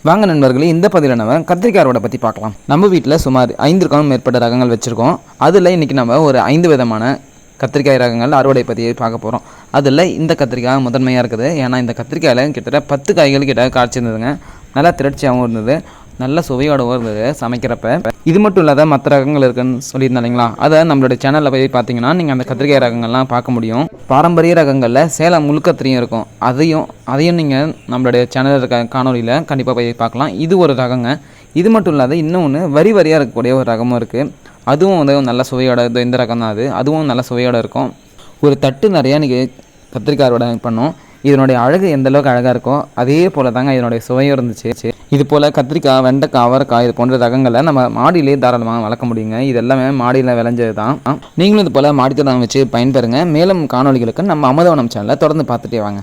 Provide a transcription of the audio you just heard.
வாங்க நண்பர்களே, இந்த பதிவில் நம்ம கத்திரிக்காய் அறுவடை பற்றி பார்க்கலாம். நம்ம வீட்டில் சுமார் 5க்கும் மேற்பட்ட ரகங்கள் வச்சுருக்கோம். அதில் இன்றைக்கி நம்ம ஒரு 5 விதமான கத்திரிக்காய் ரகங்கள் அறுவடை பற்றி பார்க்க போகிறோம். அதில் இந்த கத்திரிக்காய் முதன்மையாக இருக்குது. ஏன்னா இந்த கத்திரிக்காயில் கிட்டத்தட்ட 10 காய்கள் கிட்ட காய்ச்சிருந்ததுங்க. நல்லா திரட்சியாகவும் இருந்தது, நல்ல சுவையோடவும் இருந்தது சமைக்கிறப்ப. இது மட்டும் இல்லாத மற்ற ரகங்கள் இருக்குன்னு சொல்லியிருந்தேன் இல்லைங்களா, அதை நம்மளுடைய சேனலில் போய் பார்த்தீங்கன்னா நீங்கள் அந்த கத்திரிக்காய் ரகங்கள்லாம் பார்க்க முடியும். பாரம்பரிய ரகங்களில் சேலம் முழுக்கத்திரியும் இருக்கும். அதையும் நீங்கள் நம்மளுடைய சேனலில் இருக்க காணொலியில் கண்டிப்பாக போய் பார்க்கலாம். இது ஒரு ரகங்க. இது மட்டும் இல்லாத இன்னொன்று வரி வரியாக இருக்கக்கூடிய ஒரு ரகமும் இருக்குது. அதுவும் வந்து நல்ல சுவையோட, இந்த ரகம் தான் அதுவும் நல்ல சுவையோடு இருக்கும். ஒரு தட்டு நிறையா நீங்கள் கத்திரிக்காய் அறுவடை பண்ணோம். இதனுடைய அழகு எந்த அளவுக்கு அழகாக இருக்கோ அதே போல் தாங்க இதனுடைய சுவையும் இருந்துச்சு. இது போல் கத்திரிக்காய், வெண்டைக்காய், அவரைக்காய் இது போன்ற ரகங்களை நம்ம மாடியிலே தாராளமாக வளர்க்க முடியுங்க. இது எல்லாமே மாடியில் விளைஞ்சது தான். நீங்களும் இது போல் மாடித்தோட்டம் வச்சு பயன்பெறுங்க. மேலும் காணொலிகளுக்கு நம்ம அமுதவனம் சேனலை தொடர்ந்து பார்த்துட்டே வாங்க.